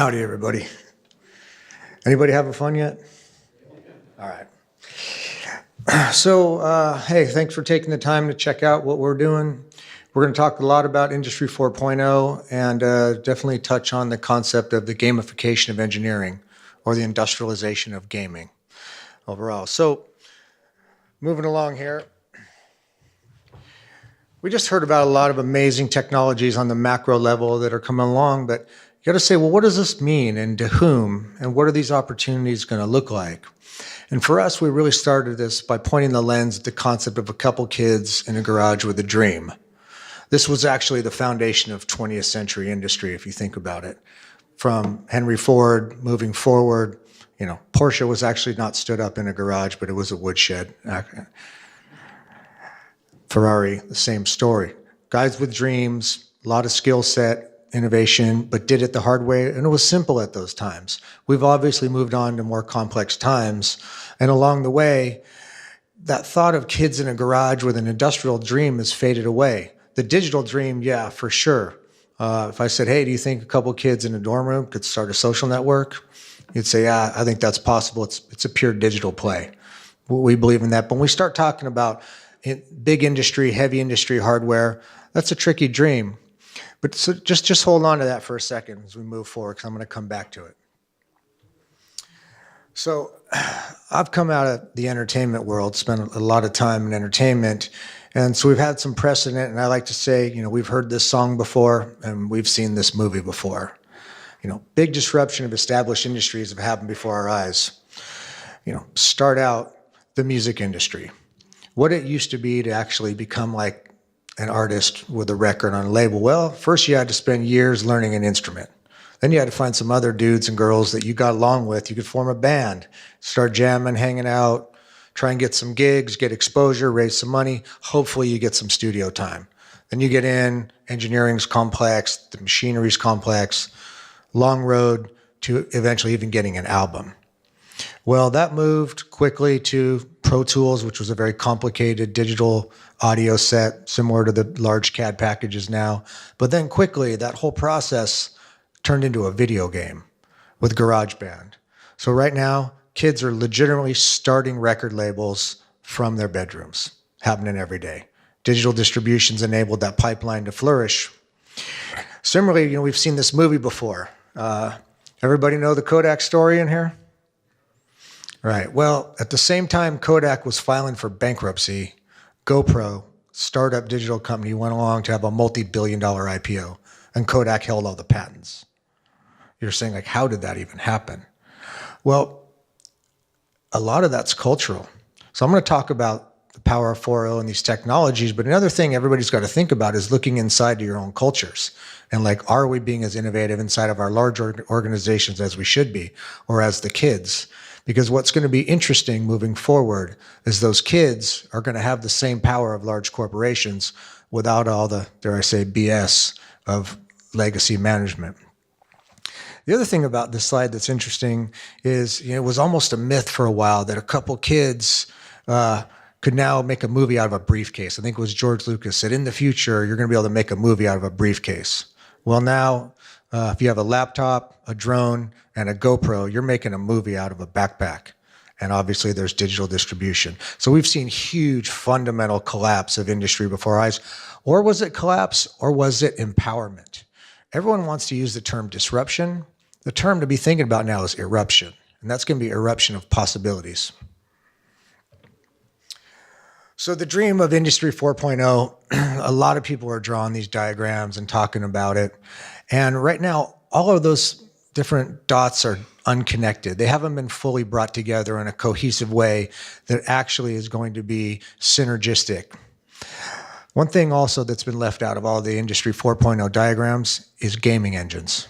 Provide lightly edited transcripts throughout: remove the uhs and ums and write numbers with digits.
Howdy, everybody. Anybody having fun yet? All right. So, hey, thanks for taking the time to check out what we're doing. We're going to talk a lot about Industry 4.0 and definitely touch on the concept of the gamification of engineering or the industrialization of gaming overall. So, moving along here. We just heard about a lot of amazing technologies on the macro level that are coming along, but you got to say, well, what does this mean and to whom? And what are these opportunities going to look like? And for us, we really started this by pointing the lens at the concept of a couple kids in a garage with a dream. This was actually the foundation of 20th century industry, if you think about it. From Henry Ford moving forward, Porsche was actually not stood up in a garage, but it was a woodshed. Ferrari, the same story. Guys with dreams, a lot of skill set, innovation, but did it the hard way, and it was simple at those times. We've obviously moved on to more complex times, and along the way, that thought of kids in a garage with an industrial dream has faded away. The digital dream, yeah, for sure. If I said, hey, do you think a couple kids in a dorm room could start a social network? You'd say, yeah, I think that's possible. It's a pure digital play. We believe in that. But when we start talking about big industry, heavy industry hardware, that's a tricky dream. But so just hold on to that for a second as we move forward, because I'm going to come back to it. So I've come out of the entertainment world, spent a lot of time in entertainment, and so we've had some precedent, and I like to say, we've heard this song before, and we've seen this movie before. Big disruption of established industries have happened before our eyes. Start out the music industry. What it used to be to actually become like an artist with a record on a label. Well, first you had to spend years learning an instrument. Then you had to find some other dudes and girls that you got along with. You could form a band, start jamming, hanging out, try and get some gigs, get exposure, raise some money. Hopefully you get some studio time. Then you get in, engineering's complex, the machinery's complex, long road to eventually even getting an album. Well, that moved quickly to Pro Tools, which was a very complicated digital audio set, similar to the large CAD packages now. But then quickly, that whole process turned into a video game with GarageBand. So right now, kids are legitimately starting record labels from their bedrooms, happening every day. Digital distribution's enabled that pipeline to flourish. Similarly, we've seen this movie before. Everybody know the Kodak story in here? Right. Well, at the same time Kodak was filing for bankruptcy, GoPro, startup digital company, went along to have a multi-billion-dollar IPO, and Kodak held all the patents. You're saying, like, how did that even happen? Well, a lot of that's cultural. So I'm going to talk about the power of 4.0 and these technologies, but another thing everybody's got to think about is looking inside to your own cultures. And like, are we being as innovative inside of our large organizations as we should be, or as the kids? Because what's going to be interesting moving forward is those kids are going to have the same power of large corporations without all the, dare I say, BS of legacy management. The other thing about this slide that's interesting is, it was almost a myth for a while that a couple kids could now make a movie out of a briefcase. I think it was George Lucas said, in the future, you're going to be able to make a movie out of a briefcase. Well, now, if you have a laptop, a drone, and a GoPro, you're making a movie out of a backpack. And obviously there's digital distribution. So we've seen huge fundamental collapse of industry before our eyes. Or was it collapse, or was it empowerment? Everyone wants to use the term disruption. The term to be thinking about now is eruption. And that's going to be eruption of possibilities. So the dream of Industry 4.0, a lot of people are drawing these diagrams and talking about it. And right now, all of those different dots are unconnected. They haven't been fully brought together in a cohesive way that actually is going to be synergistic. One thing also that's been left out of all the Industry 4.0 diagrams is gaming engines.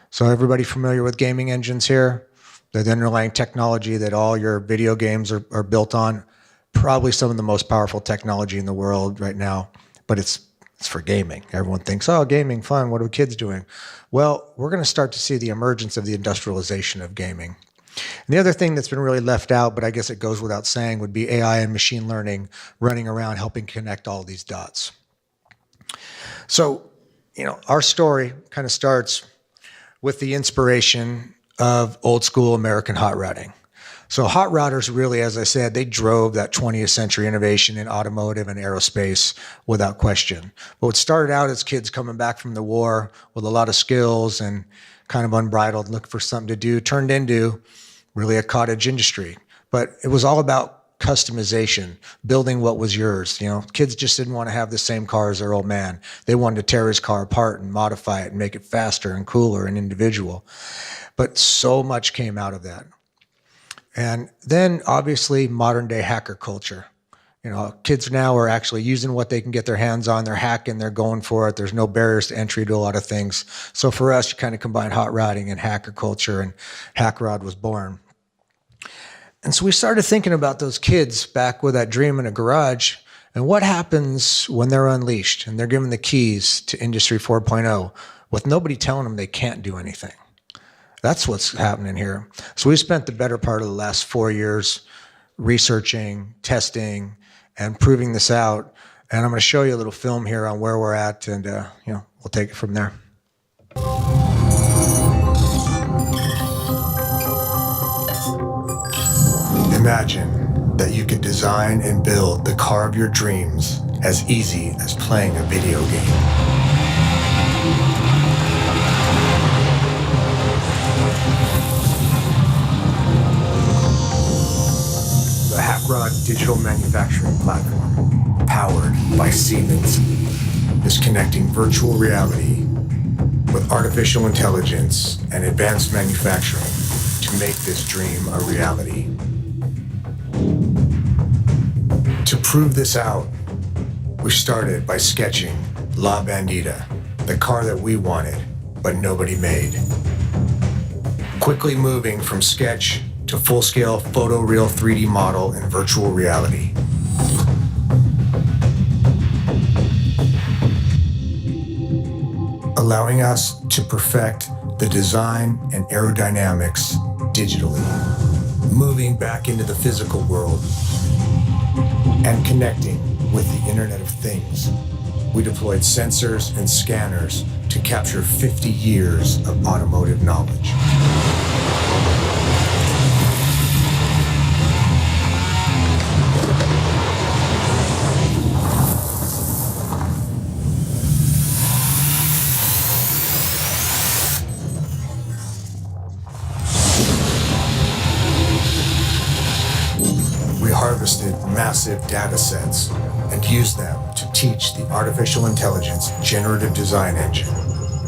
So everybody familiar with gaming engines here? They're the underlying technology that all your video games are built on. Probably some of the most powerful technology in the world right now, but it's for gaming. Everyone thinks, oh, gaming, fun, what are kids doing? Well, we're going to start to see the emergence of the industrialization of gaming. And the other thing that's been really left out, but I guess it goes without saying, would be AI and machine learning running around helping connect all these dots. So, our story kind of starts with the inspiration of old school American hot rodding. So hot rodders really, as I said, they drove that 20th century innovation in automotive and aerospace without question. But what started out as kids coming back from the war with a lot of skills and kind of unbridled, looking for something to do, turned into really a cottage industry. But it was all about customization, building what was yours. You know, kids just didn't want to have the same car as their old man. They wanted to tear his car apart and modify it and make it faster and cooler and individual. But so much came out of that. And then obviously modern day hacker culture. You know, kids now are actually using what they can get their hands on. They're hacking, they're going for it. There's no barriers to entry to a lot of things. So for us, you kind of combine hot rodding and hacker culture, and Hackrod was born. And so we started thinking about those kids back with that dream in a garage, and what happens when they're unleashed and they're given the keys to Industry 4.0 with nobody telling them they can't do anything. That's what's happening here. So we spent the better part of the last 4 years researching, testing, and proving this out. And I'm going to show you a little film here on where we're at, and we'll take it from there. Imagine that you could design and build the car of your dreams as easy as playing a video game. The Hackrod digital manufacturing platform, powered by Siemens, is connecting virtual reality with artificial intelligence and advanced manufacturing to make this dream a reality. To prove this out, we started by sketching La Bandita, the car that we wanted, but nobody made. Quickly moving from sketch to full-scale photoreal 3D model in virtual reality. Allowing us to perfect the design and aerodynamics digitally, moving back into the physical world and connecting with the Internet of Things. We deployed sensors and scanners to capture 50 years of automotive knowledge. Harvested massive data sets and used them to teach the artificial intelligence generative design engine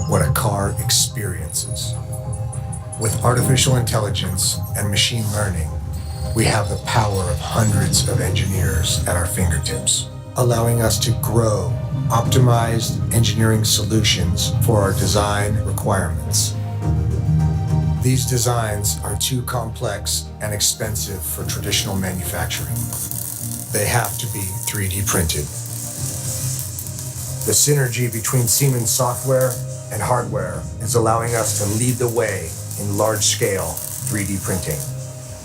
what a car experiences. With artificial intelligence and machine learning, we have the power of hundreds of engineers at our fingertips, allowing us to grow optimized engineering solutions for our design requirements. These designs are too complex and expensive for traditional manufacturing. They have to be 3D printed. The synergy between Siemens software and hardware is allowing us to lead the way in large-scale 3D printing.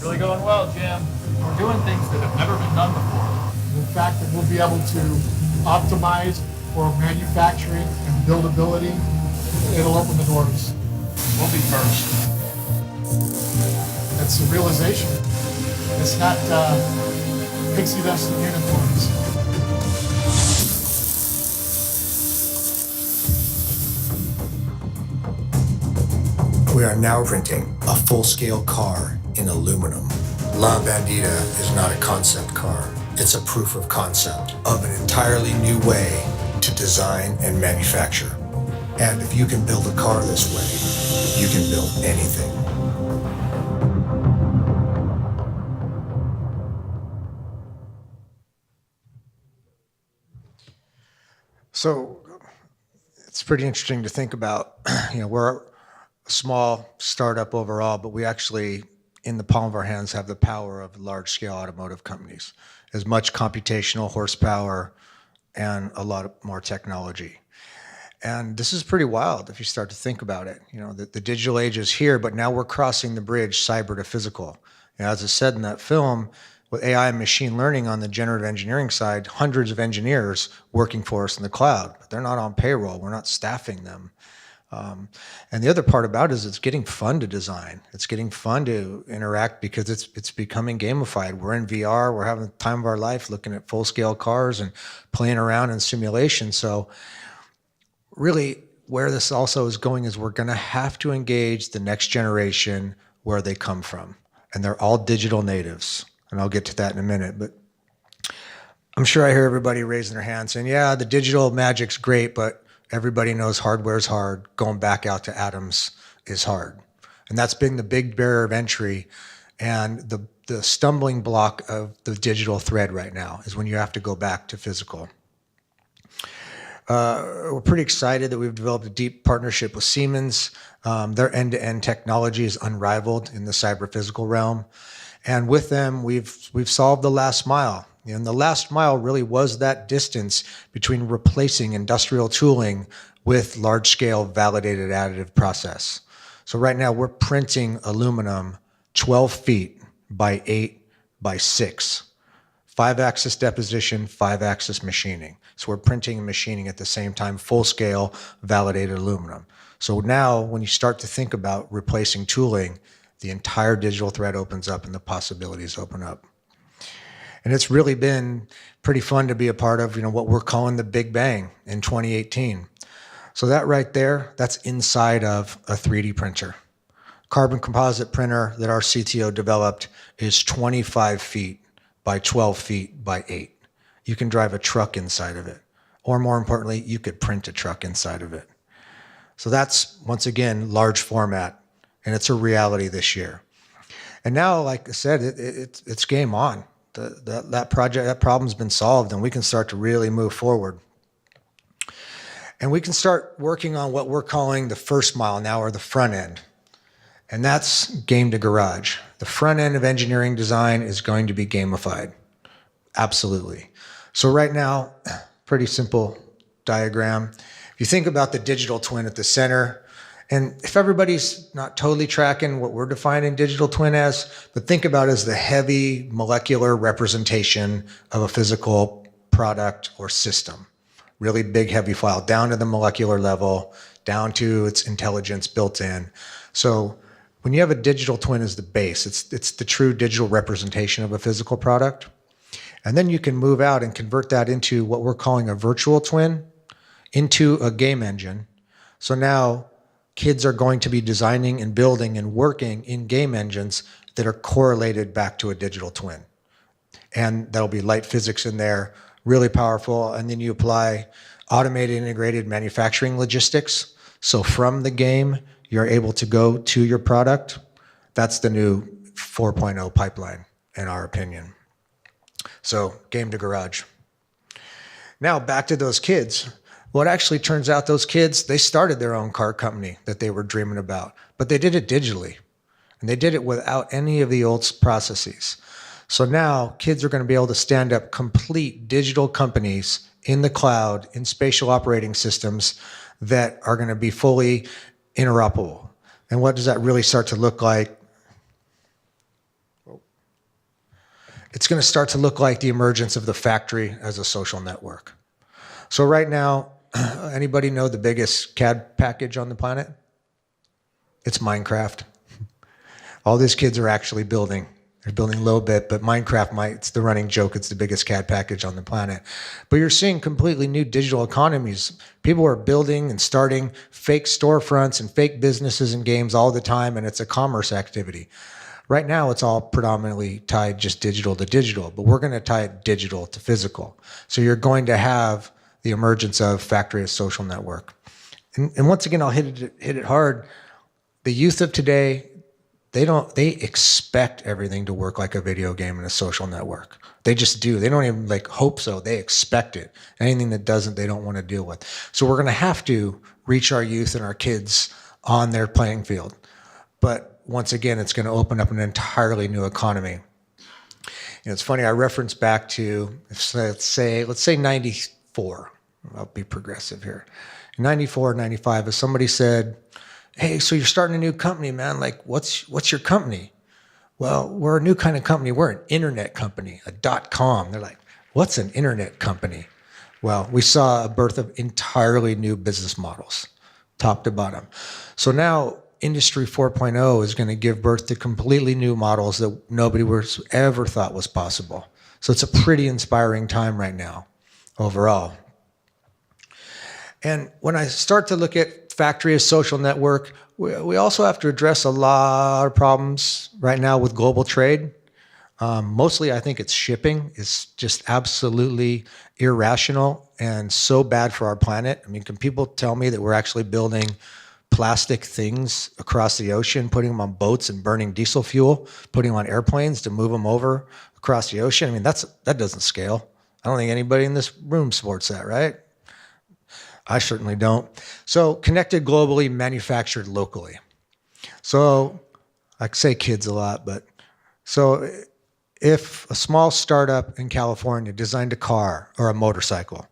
Really going well, Jim. We're doing things that have never been done before. The fact that we'll be able to optimize for manufacturing and buildability, it'll open the doors. We'll be first. It's a realization. It's not pixie dust and unicorns. We are now printing a full-scale car in aluminum. La Bandita is not a concept car. It's a proof of concept of an entirely new way to design and manufacture. And if you can build a car this way, you can build anything. So it's pretty interesting to think about. We're a small startup overall, but we actually, in the palm of our hands, have the power of large-scale automotive companies. As much computational horsepower and a lot more technology. And this is pretty wild if you start to think about it. The digital age is here, but now we're crossing the bridge cyber to physical. As I said in that film, with AI and machine learning on the generative engineering side, hundreds of engineers working for us in the cloud, but they're not on payroll. We're not staffing them. And the other part about it is it's getting fun to design. It's getting fun to interact because it's becoming gamified. We're in VR. We're having the time of our life looking at full-scale cars and playing around in simulation. So really where this also is going is we're going to have to engage the next generation where they come from. And they're all digital natives. And I'll get to that in a minute. But I'm sure I hear everybody raising their hands saying, yeah, the digital magic's great, but everybody knows hardware's hard. Going back out to atoms is hard. And that's been the big barrier of entry. And the stumbling block of the digital thread right now is when you have to go back to physical. We're pretty excited that we've developed a deep partnership with Siemens. Their end-to-end technology is unrivaled in the cyber-physical realm. And with them, we've solved the last mile. And the last mile really was that distance between replacing industrial tooling with large-scale validated additive process. So right now, we're printing aluminum 12 feet by 8 by 6. 5-axis deposition, 5-axis machining. So we're printing and machining at the same time, full-scale validated aluminum. So now when you start to think about replacing tooling, the entire digital thread opens up and the possibilities open up. And it's really been pretty fun to be a part of, what we're calling the Big Bang in 2018. So that right there, that's inside of a 3D printer. Carbon composite printer that our CTO developed is 25 feet by 12 feet by 8. You can drive a truck inside of it. Or more importantly, you could print a truck inside of it. So that's, once again, large format, and it's a reality this year. And now, like I said, it's game on. That problem's been solved, and we can start to really move forward. And we can start working on what we're calling the first mile now, or the front end. And that's game to garage. The front end of engineering design is going to be gamified. Absolutely. So right now, pretty simple diagram. If you think about the digital twin at the center, and if everybody's not totally tracking what we're defining digital twin as, but think about it as the heavy molecular representation of a physical product or system. Really big, heavy file, down to the molecular level, down to its intelligence built in. So when you have a digital twin as the base, it's the true digital representation of a physical product. And then you can move out and convert that into what we're calling a virtual twin, into a game engine. So now kids are going to be designing and building and working in game engines that are correlated back to a digital twin. And there'll be light physics in there, really powerful. And then you apply automated integrated manufacturing logistics. So from the game, you're able to go to your product. That's the new 4.0 pipeline, in our opinion. So game to garage. Now back to those kids. Well, it actually turns out those kids, they started their own car company that they were dreaming about, but they did it digitally. And they did it without any of the old processes. So now kids are going to be able to stand up complete digital companies in the cloud, in spatial operating systems that are going to be fully interoperable. And what does that really start to look like? It's going to start to look like the emergence of the factory as a social network. So right now, anybody know the biggest CAD package on the planet? It's Minecraft. All these kids are actually building. They're building low bit, but Minecraft it's the running joke. It's the biggest CAD package on the planet. But you're seeing completely new digital economies. People are building and starting fake storefronts and fake businesses and games all the time, and it's a commerce activity. Right now, it's all predominantly tied just digital to digital, but we're going to tie it digital to physical. So you're going to have the emergence of factory as social network. And once again, I'll hit it hard. The youth of today, they expect everything to work like a video game and a social network. They just do. They don't even hope so. They expect it. Anything that doesn't, they don't want to deal with. So we're going to have to reach our youth and our kids on their playing field. But once again, it's going to open up an entirely new economy. It's funny, I reference back to, let's say 94. I'll be progressive here. In 94, 95, if somebody said, hey, so you're starting a new company, man. What's your company? Well, we're a new kind of company. We're an internet company, a .com. They're like, what's an internet company? Well, we saw a birth of entirely new business models. top to bottom. So now Industry 4.0 is going to give birth to completely new models that nobody was ever thought was possible. So it's a pretty inspiring time right now overall. And when I start to look at factory as social network, we also have to address a lot of problems right now with global trade. Mostly, I think it's shipping. It's just absolutely irrational and so bad for our planet. I mean, can people tell me that we're actually building plastic things across the ocean, putting them on boats and burning diesel fuel, putting them on airplanes to move them over across the ocean? I mean, that doesn't scale. I don't think anybody in this room supports that, right? I certainly don't. So connected globally, manufactured locally. So I say kids a lot, but so if a small startup in California designed a car or a motorcycle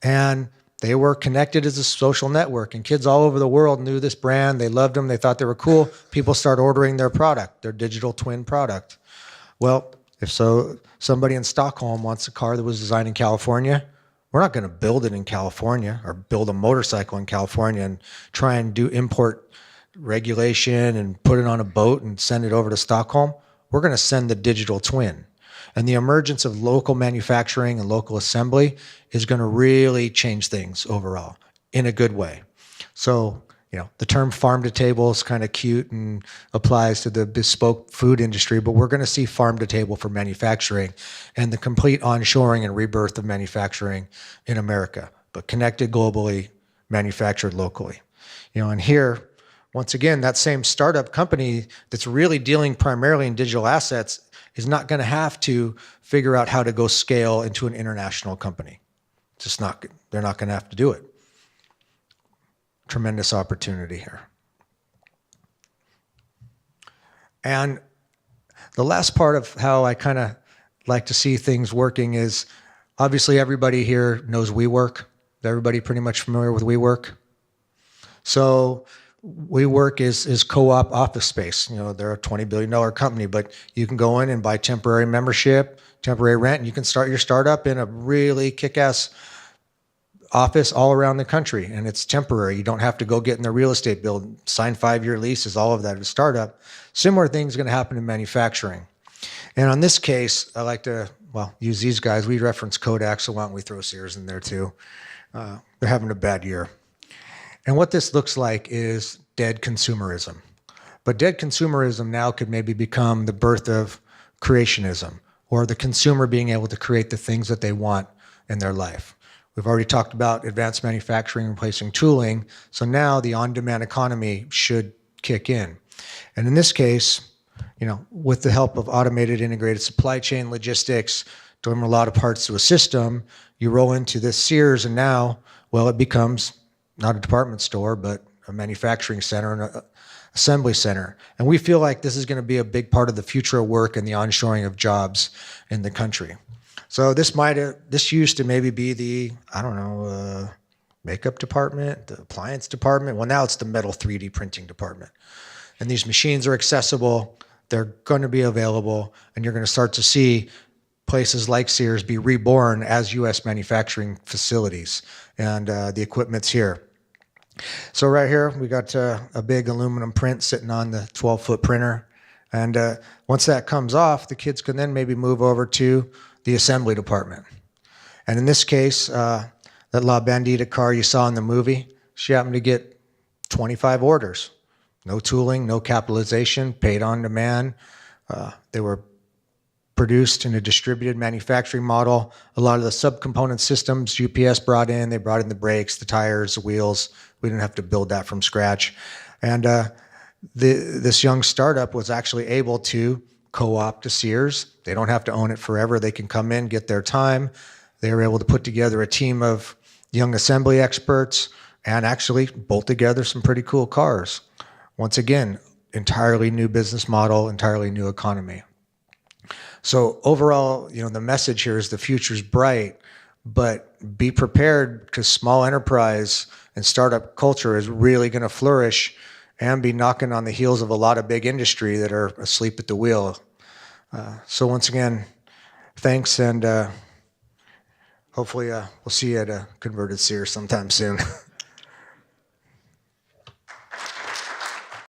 and they were connected as a social network and kids all over the world knew this brand, they loved them, they thought they were cool, people start ordering their product, their digital twin product. Well, if so, somebody in Stockholm wants a car that was designed in California, we're not going to build it in California or build a motorcycle in California and try and do import regulation and put it on a boat and send it over to Stockholm. We're going to send the digital twin. And the emergence of local manufacturing and local assembly is going to really change things overall in a good way. So, the term farm to table is kind of cute and applies to the bespoke food industry, but we're going to see farm to table for manufacturing and the complete onshoring and rebirth of manufacturing in America, but connected globally, manufactured locally. And here, once again, that same startup company that's really dealing primarily in digital assets is not going to have to figure out how to go scale into an international company. They're not going to have to do it. Tremendous opportunity here. And the last part of how I kind of like to see things working is, obviously everybody here knows WeWork. Is everybody pretty much familiar with WeWork? So WeWork is co-op office space. They're a $20 billion company, but you can go in and buy temporary membership, temporary rent, and you can start your startup in a really kick-ass office all around the country, and it's temporary. You don't have to go get in the real estate build, sign 5-year leases, all of that at a startup. Similar things going to happen in manufacturing. And on this case, I like to, use these guys. We reference Kodak, so why don't we throw Sears in there too? They're having a bad year. And what this looks like is dead consumerism. But dead consumerism now could maybe become the birth of creationism, or the consumer being able to create the things that they want in their life. We've already talked about advanced manufacturing replacing tooling, so now the on-demand economy should kick in. And in this case, with the help of automated integrated supply chain logistics, delivering a lot of parts to a system, you roll into this Sears, and now, it becomes not a department store, but a manufacturing center and an assembly center. And we feel like this is going to be a big part of the future of work and the onshoring of jobs in the country. So this used to maybe be the, makeup department, the appliance department. Well, now it's the metal 3D printing department. And these machines are accessible, they're going to be available, and you're going to start to see places like Sears be reborn as U.S. manufacturing facilities. And the equipment's here. So right here, we got a big aluminum print sitting on the 12-foot printer. And once that comes off, the kids can then maybe move over to the assembly department. And in this case, that La Bandita car you saw in the movie, she happened to get 25 orders. No tooling, no capitalization, paid on demand. They were produced in a distributed manufacturing model. A lot of the subcomponent systems UPS brought in, they brought in the brakes, the tires, the wheels. We didn't have to build that from scratch. And this young startup was actually able to co-op to Sears. They don't have to own it forever. They can come in, get their time. They were able to put together a team of young assembly experts and actually bolt together some pretty cool cars. Once again, entirely new business model, entirely new economy. So overall, the message here is the future's bright, but be prepared because small enterprise and startup culture is really going to flourish and be knocking on the heels of a lot of big industry that are asleep at the wheel. So once again, thanks, and hopefully we'll see you at a converted Sears sometime soon.